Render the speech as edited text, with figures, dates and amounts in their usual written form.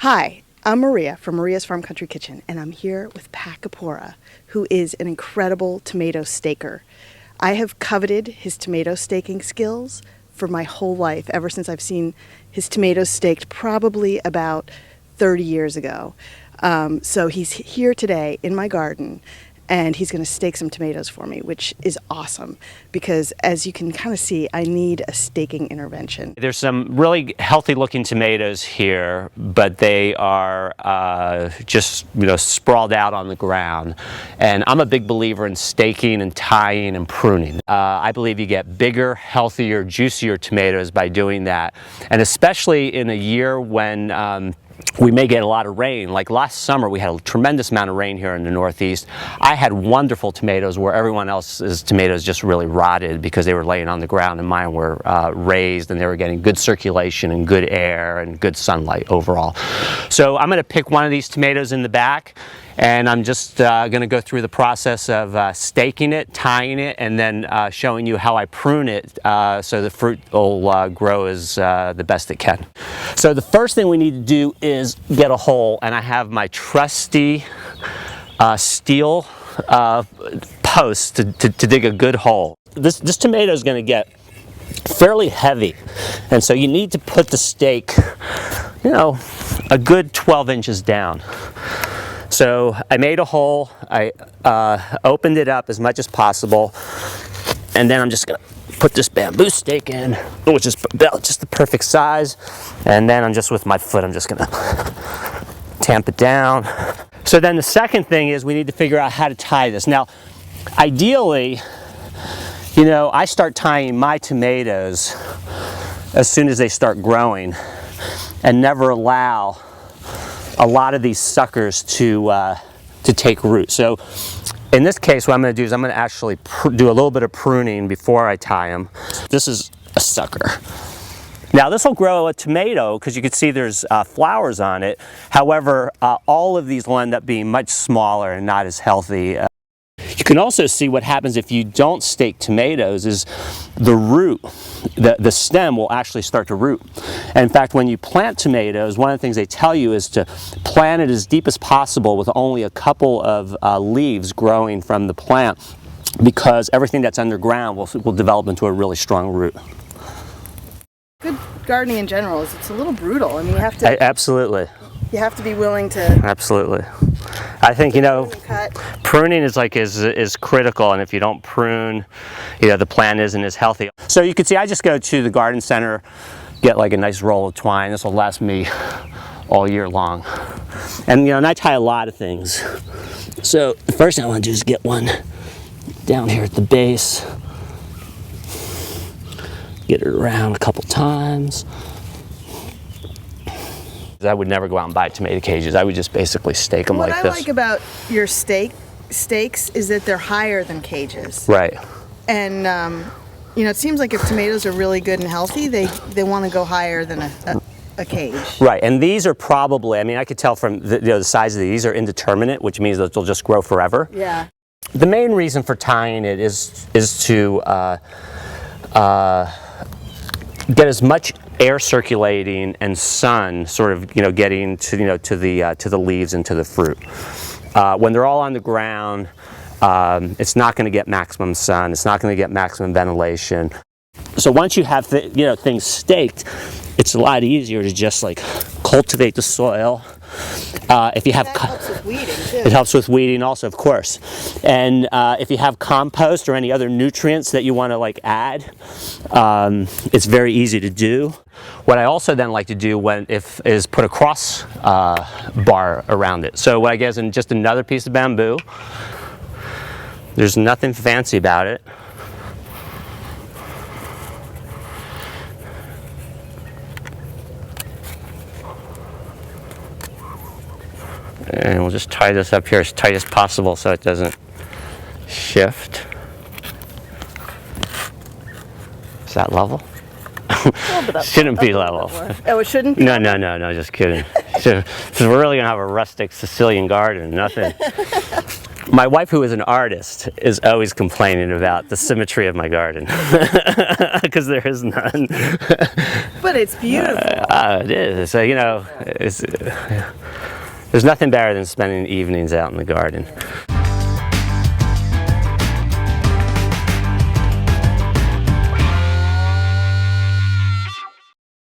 Hi, I'm Maria from Maria's Farm Country Kitchen, and I'm here with Pat Corpora, who is an incredible tomato staker. I have coveted his tomato staking skills for my whole life, ever since I've seen his tomatoes staked probably about 30 years ago. So he's here today in my garden, and he's going to stake some tomatoes for me, which is awesome because, as you can kind of see, I need a staking intervention. There's some really healthy looking tomatoes here, but they are just sprawled out on the ground. And I'm a big believer in staking and tying and pruning. I believe you get bigger, healthier, juicier tomatoes by doing that. And especially in a year when we may get a lot of rain. Like last summer, we had a tremendous amount of rain here in the Northeast. I had wonderful tomatoes where everyone else's tomatoes just really rotted because they were laying on the ground, and mine were raised, and they were getting good circulation and good air and good sunlight overall. So I'm going to pick one of these tomatoes in the back, and I'm just going to go through the process of staking it, tying it, and then showing you how I prune it so the fruit will grow as the best it can. So the first thing we need to do is get a hole, and I have my trusty steel post to dig a good hole. This tomato is going to get fairly heavy, and so you need to put the stake, a good 12 inches down. So I made a hole, I opened it up as much as possible, and then I'm just going to put this bamboo stake in, which is about just the perfect size, and then I'm just with my foot, I'm just going to tamp it down. So then the second thing is we need to figure out how to tie this. Now, ideally, I start tying my tomatoes as soon as they start growing and never allow a lot of these suckers to take root. So in this case, what I'm going to do is I'm going to actually do a little bit of pruning before I tie them. This is a sucker. Now this will grow a tomato because you can see there's flowers on it. However, all of these will end up being much smaller and not as healthy. You can also see what happens if you don't stake tomatoes is the root, the stem will actually start to root. And in fact, when you plant tomatoes, one of the things they tell you is to plant it as deep as possible with only a couple of leaves growing from the plant, because everything that's underground will develop into a really strong root. Good gardening in general is it's a little brutal. I mean, you have to... Absolutely. You have to be willing to... Absolutely. I think, pruning is critical, and if you don't prune, the plant isn't as healthy. So you can see I just go to the garden center, get like a nice roll of twine. This will last me all year long. And, and I tie a lot of things. So the first thing I want to do is get one down here at the base. Get it around a couple times. I would never go out and buy tomato cages. I would just basically stake them like this. What I like about your stakes is that they're higher than cages. Right. And it seems like if tomatoes are really good and healthy, they want to go higher than a cage. Right. And these are probably, I could tell from the size of these are indeterminate, which means that they'll just grow forever. Yeah. The main reason for tying it is to get as much air circulating and sun sort of getting to to the leaves and to the fruit. When they're all on the ground, it's not going to get maximum sun. It's not going to get maximum ventilation. So once you have things staked, it's a lot easier to just cultivate the soil. If you have, that helps with weeding too. It helps with weeding also, of course. And if you have compost or any other nutrients that you want to add, it's very easy to do. What I also then like to do is put a cross bar around it. So what I get is just another piece of bamboo. There's nothing fancy about it. And we'll just tie this up here as tight as possible so it doesn't shift. Is that level? Shouldn't be level. Oh, it shouldn't be? No, just kidding. So we're really going to have a rustic Sicilian garden, nothing My wife, who is an artist, is always complaining about the symmetry of my garden because there is none. But it's beautiful. It is. So, you know, there's nothing better than spending evenings out in the garden.